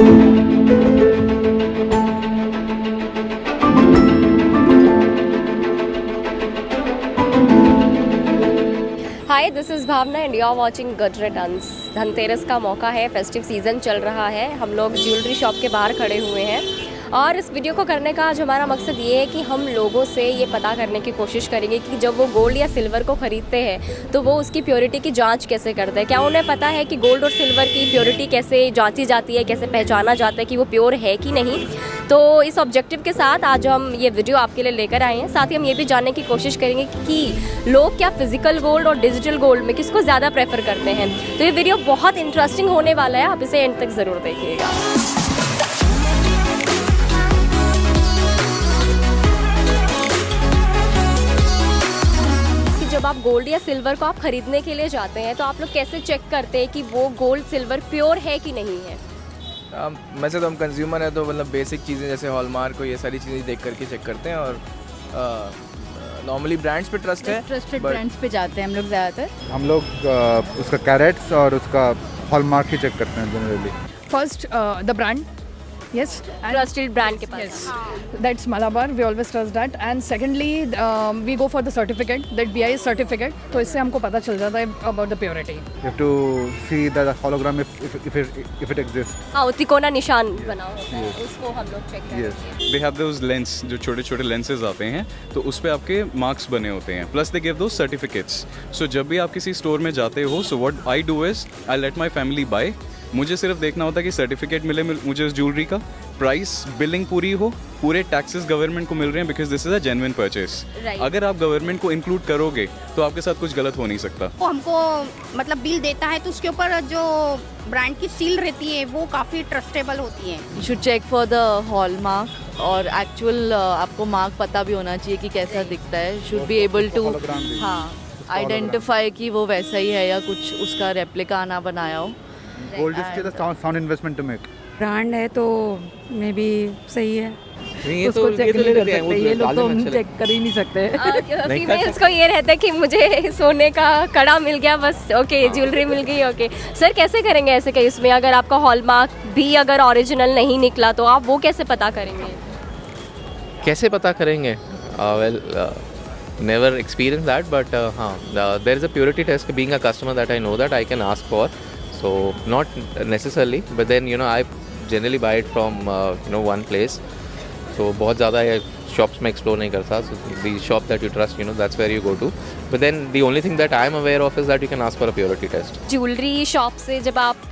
Hi, this is Bhavna and you are watching good returns. Dhanteras का मौका है, फेस्टिव सीज़न चल रहा है। हम लोग ज्वेलरी शॉप के बाहर खड़े हुए हैं और इस वीडियो को करने का आज हमारा मकसद ये है कि हम लोगों से ये पता करने की कोशिश करेंगे कि जब वो गोल्ड या सिल्वर को ख़रीदते हैं तो वो उसकी प्योरिटी की जांच कैसे करते हैं। क्या उन्हें पता है कि गोल्ड और सिल्वर की प्योरिटी कैसे जांची जाती है, कैसे पहचाना जाता है कि वो प्योर है कि नहीं। तो इस ऑब्जेक्टिव के साथ आज हम ये वीडियो आपके लिए लेकर आए हैं। साथ ही हम ये भी जानने की कोशिश करेंगे कि लोग क्या फिजिकल गोल्ड और डिजिटल गोल्ड में किसको ज़्यादा प्रेफर करते हैं। तो ये वीडियो बहुत इंटरेस्टिंग होने वाला है, आप इसे एंड तक ज़रूर देखिएगा। जब आप गोल्ड या सिल्वर को आप खरीदने के लिए जाते हैं तो आप लोग कैसे चेक करते हैं कि वो गोल्ड सिल्वर प्योर है कि नहीं है? वैसे तो हम कंज्यूमर हैं तो मतलब बेसिक चीज़ें जैसे हॉलमार्क को ये सारी चीज़ें देख करके चेक करते हैं और नॉर्मली ब्रांड्स पे ट्रस्ट है, ट्रस्टेड ब्रांड्स पे जाते हैं हम लोग ज़्यादातर। हम लोग उसका कैरेट्स और उसका हॉलमार्क ही चेक करते हैं generally. First, the brand, yes. Trusted brand के पास। Yes, that's Malabar. We always trust that. And secondly, we go for the certificate, that BIS certificate. तो इससे हमको पता चल जाता है about the purity. You have to see the hologram if it exists. हाँ, वो तिकोना निशान बना होता है, उसको हम लोग चेक करते हैं। दे हैव दोज लेंस, जो छोटे छोटे लेंसेज आते हैं तो उस पर आपके मार्क्स बने होते हैं, plus they give those certificates. So जब भी आप किसी स्टोर में जाते हो, so what I do is I let my family buy. मुझे सिर्फ देखना होता है कि सर्टिफिकेट मिले मुझे उस ज्वेलरी का, प्राइस बिलिंग पूरी हो, पूरे टैक्सेस गवर्नमेंट को मिल रहे हैं, because this is a genuine purchase. अगर आप गवर्नमेंट को इंक्लूड करोगे तो आपके साथ कुछ गलत हो नहीं सकता। वो हमको मतलब बिल देता है तो उसके ऊपर जो ब्रांड की सील रहती है वो काफ़ी ट्रस्टेबल होती है। You should check for the hallmark और एक्चुअल आपको मार्क पता भी होना चाहिए कि कैसा दिखता है। शुड बी एबल टू हाँ आइडेंटिफाई कि वो वैसा ही है या कुछ उसका रेप्लिका ना बनाया हो। Gold is still a sound investment to make. Brand है तो मे बी सही है, ये उसको तो चेक नहीं कर सकते ये लोग, तो हम अच्छा चेक कर ही नहीं सकते। फीमेल्स को ये रहता है कि मुझे सोने का कड़ा मिल गया बस, ओके ज्वेलरी मिल गई, ओके। सर कैसे करेंगे ऐसे केस में अगर आपका हॉलमार्क भी अगर ओरिजिनल नहीं निकला तो आप वो कैसे पता करेंगे? कैसे पता करेंगे? Well never experienced that, but there is a purity test. Being a customer that I know that I can ask for, so not necessarily, but then I generally buy it from one place. So बहुत ज़्यादा shops में explore नहीं करता. So the shop that you trust, that's where you go to. But then the only thing that I am aware of is that you can ask for a purity test. Jewellery shop से जब आप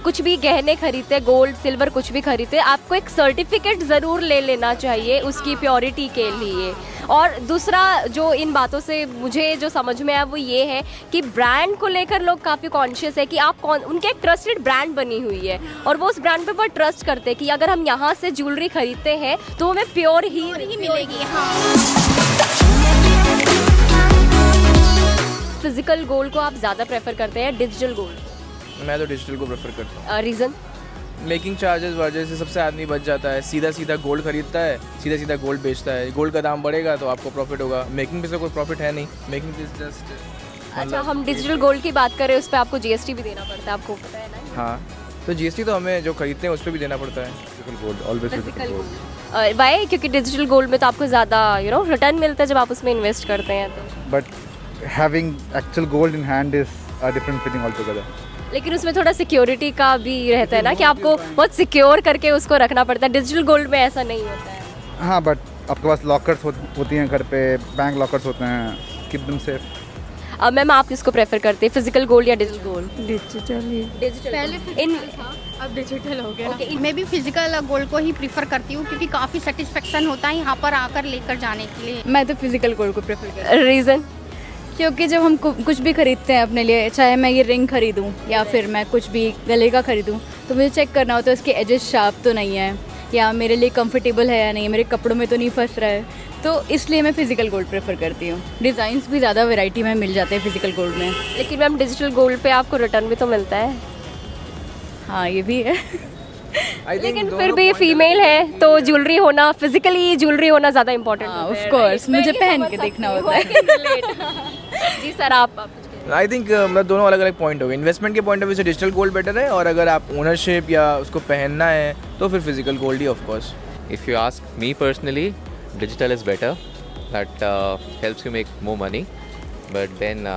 कुछ भी गहने खरीदते, gold silver कुछ भी खरीदते, आपको एक सर्टिफिकेट ज़रूर ले लेना चाहिए उसकी प्योरिटी के लिए। और दूसरा जो इन बातों से मुझे जो समझ में आया वो ये है कि ब्रांड को लेकर लोग काफ़ी कॉन्शियस है कि आप उनके एक ट्रस्टेड ब्रांड बनी हुई है और वो उस ब्रांड पे बहुत ट्रस्ट करते हैं कि अगर हम यहाँ से ज्वेलरी खरीदते हैं तो हमें प्योर ही मिलेगी। हाँ, फिजिकल गोल्ड को आप ज़्यादा प्रेफर करते हैं डिजिटल गोल्ड? मैं तो डिजिटल को प्रेफर करता हूँ। रीज़न? मेकिंग चार्जेस वजह से सबसे आदमी बच जाता है, सीधा सीधा गोल्ड खरीदता है, सीधा सीधा गोल्ड बेचता है। गोल्ड का दाम बढ़ेगा तो आपको प्रॉफिट होगा, मेकिंग पे से कोई प्रॉफिट है नहीं। मेकिंग इज जस्ट अच्छा, हम डिजिटल गोल्ड की बात करें, उस पर आपको जीएसटी भी देना पड़ता है, आपको पता है ना? हाँ, तो जीएसटी तो हमें जो खरीदते हैं उस पर भी देना पड़ता है। Physical gold, always physical gold. Why? क्योंकि डिजिटल गोल्ड में तो आपको ज़्यादा रिटर्न मिलता है जब आप उसमें इन्वेस्ट करते हैं तो। But having actual gold in hand is a different feeling altogether. लेकिन उसमें थोड़ा सिक्योरिटी का भी रहता है ना कि आपको बहुत सिक्योर करके उसको रखना पड़ता है। डिजिटल गोल्ड में ऐसा नहीं होता है। हाँ, बट आपके पास लॉकर्स होती हैं घर पे, बैंक लॉकर्स होते हैं, कीप देम सेफ। अब मैम आप किसको प्रेफर करते हैं, फिजिकल गोल्ड या डिजिटल गोल्ड? डिजिटल ही। डिजिटल पहले इन अब डिजिटल हो गया। मैं भी फिजिकल गोल्ड को ही प्रीफर करती हूँ क्योंकि काफ़ी सेटिस्फेक्शन होता है यहाँ पर आकर लेकर जाने के लिए। मैं तो फिजिकल गोल्ड को प्रेफर करती हूँ। रीज़न? क्योंकि जब हम कुछ भी खरीदते हैं अपने लिए, चाहे मैं ये रिंग खरीदूँ या फिर मैं कुछ भी गले का खरीदूँ, तो मुझे चेक करना होता है उसके एजेस शार्प तो नहीं है या मेरे लिए कंफर्टेबल है या नहीं, मेरे कपड़ों में तो नहीं फंस रहा है, तो इसलिए मैं फ़िज़िकल गोल्ड प्रेफर करती हूँ। डिज़ाइंस भी ज़्यादा वैरायटी में मिल जाते हैं फ़िज़िकल गोल्ड में। लेकिन मैम डिजिटल गोल्ड पे आपको रिटर्न भी तो मिलता है। हाँ, ये भी है। लेकिन फिर भी फीमेल है तो ज्वेलरी होना, फिजिकली ज्वेलरी होना ज़्यादा इम्पोर्टेंट है। ऑफ कोर्स, मुझे पहन के देखना होता है। जी सर, आप कुछ आई थिंक मतलब दोनों अलग अलग पॉइंट हो गए। इन्वेस्टमेंट के पॉइंट ऑफ व्यू से डिजिटल गोल्ड बेटर है, और अगर आप ओनरशिप या उसको पहनना है तो फिर physical gold he of course. If you ask me personally, digital is better. That helps you make more money. But then,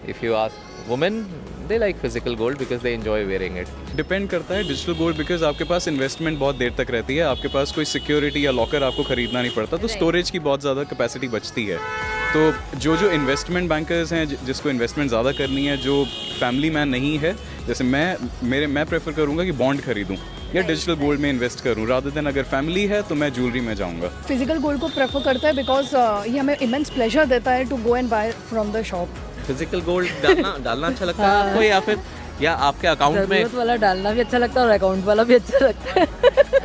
if you ask women, they like physical gold because they enjoy wearing it. Depend करता है digital gold, because आपके पास investment बहुत देर तक रहती है, आपके पास कोई security या लॉकर आपको खरीदना नहीं पड़ता, तो स्टोरेज की बहुत ज़्यादा कैपेसिटी बचती है। तो जो इन्वेस्टमेंट बैंकर्स हैं जिसको इन्वेस्टमेंट ज़्यादा करनी है, जो फैमिली मैन नहीं है, जैसे मैं प्रेफर करूँगा कि बॉन्ड खरीदूँ या डिजिटल गोल्ड में इन्वेस्ट करूँ, रादर देन अगर फैमिली है तो मैं ज्वेलरी में जाऊँगा। फिजिकल गोल्ड को प्रेफर करता है बिकॉज ये हमें इमेंस प्लेजर देता है to go and buy from the shop. Physical gold डालना अच्छा लगता है आपको, या फिर या आपके अकाउंट में? जरूरत वाला डालना भी अच्छा लगता है और अकाउंट वाला भी अच्छा लगता है।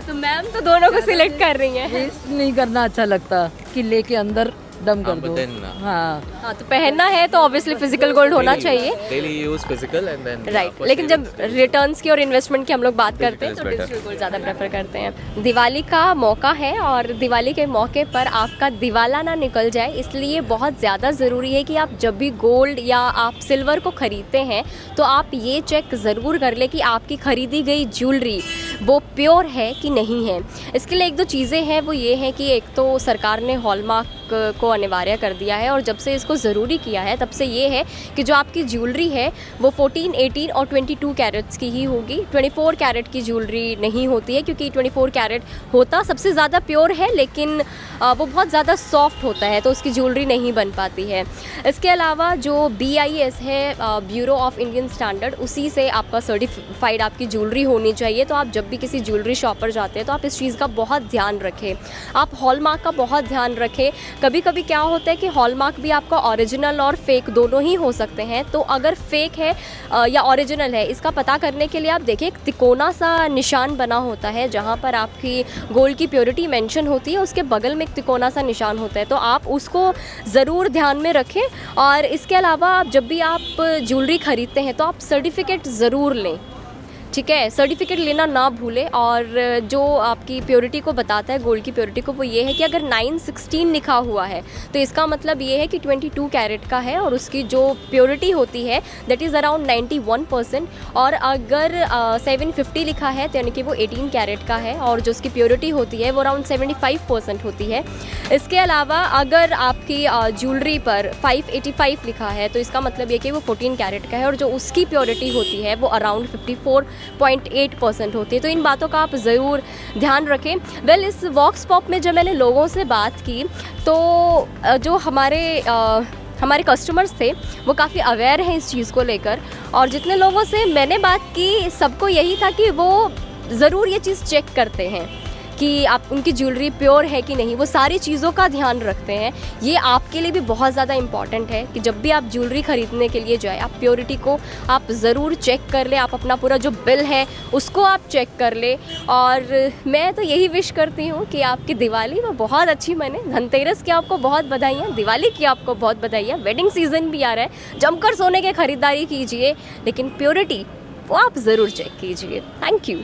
तो मैम तो दोनों को सिलेक्ट कर रही हैं। वेस्ट नहीं करना अच्छा लगता कि लेके अंदर डम कर दो। हाँ हाँ, तो पहनना है तो ऑब्वियसली फिजिकल गोल्ड होना चाहिए, Daily use physical and then right. लेकिन जब रिटर्न्स की और इन्वेस्टमेंट की हम लोग बात करते हैं तो is better. डिजिटल गोल्ड ज़्यादा प्रेफर करते हैं। दिवाली का मौका है और दिवाली के मौके पर आपका दिवाला ना निकल जाए, इसलिए बहुत ज़्यादा ज़रूरी है कि आप जब भी गोल्ड या आप सिल्वर को ख़रीदते हैं तो आप ये चेक ज़रूर कर लें कि आपकी ख़रीदी गई ज्वेलरी वो प्योर है कि नहीं है। इसके लिए एक दो चीज़ें हैं, वो ये है कि एक तो सरकार ने हॉलमार्क को अनिवार्य कर दिया है, और जब से इसको ज़रूरी किया है तब से ये है कि जो आपकी ज्वेलरी है वो 14, 18 और 22 कैरेट्स की ही होगी। 24 कैरेट की ज्वेलरी नहीं होती है, क्योंकि 24 कैरेट होता सबसे ज़्यादा प्योर है, लेकिन वो बहुत ज़्यादा सॉफ्ट होता है तो उसकी ज्वेलरी नहीं बन पाती है। इसके अलावा जो BIS है, ब्यूरो ऑफ इंडियन स्टैंडर्ड, उसी से आपका सर्टिफाइड आपकी ज्वेलरी होनी चाहिए। तो आप जब भी किसी ज्वेलरी शॉप पर जाते हैं तो आप इस चीज़ का बहुत ध्यान रखें, आप हॉलमार्क का बहुत ध्यान रखें। कभी कभी क्या होता है कि हॉलमार्क भी आपका ओरिजिनल और फेक दोनों ही हो सकते हैं, तो अगर फेक है या ओरिजिनल है इसका पता करने के लिए आप देखिए एक तिकोना सा निशान बना होता है जहाँ पर आपकी गोल्ड की प्योरिटी मेंशन होती है, उसके बगल में एक तिकोना सा निशान होता है, तो आप उसको ज़रूर ध्यान में रखें। और इसके अलावा आप जब भी आप ज्वेलरी ख़रीदते हैं तो आप सर्टिफिकेट ज़रूर लें, ठीक है, सर्टिफिकेट लेना ना भूलें। और जो आपकी प्योरिटी को बताता है, गोल्ड की प्योरिटी को, वो ये है कि अगर 916 लिखा हुआ है तो इसका मतलब ये है कि 22 कैरेट का है, और उसकी जो प्योरिटी होती है दैट इज़ अराउंड 91%। और अगर 750 लिखा है तो यानी कि वो 18 कैरेट का है, और जो उसकी प्योरिटी होती है वो अराउंड 75% होती है। इसके अलावा अगर आपकी ज्वेलरी पर 585 लिखा है तो इसका मतलब ये कि वो 14 कैरेट का है, और जो उसकी प्योरिटी होती है वो अराउंड 54.8% होती है। तो इन बातों का आप ज़रूर ध्यान रखें। वेल, इस वॉक्स पॉप में जब मैंने लोगों से बात की तो जो हमारे कस्टमर्स थे वो काफ़ी अवेयर हैं इस चीज़ को लेकर, और जितने लोगों से मैंने बात की सबको यही था कि वो ज़रूर ये चीज़ चेक करते हैं कि आप उनकी ज्वेलरी प्योर है कि नहीं, वो सारी चीज़ों का ध्यान रखते हैं। ये आपके लिए भी बहुत ज़्यादा इम्पॉर्टेंट है कि जब भी आप ज्वेलरी ख़रीदने के लिए जाए आप प्योरिटी को आप ज़रूर चेक कर ले, आप अपना पूरा जो बिल है उसको आप चेक कर ले। और मैं तो यही विश करती हूँ कि आपकी दिवाली वो बहुत अच्छी बने। धनतेरस की आपको बहुत बधाइयाँ, दिवाली की आपको बहुत बधाइयाँ, वेडिंग सीज़न भी आ रहा है, जमकर सोने की ख़रीदारी कीजिए, लेकिन प्योरिटी वो आप ज़रूर चेक कीजिए। Thank you.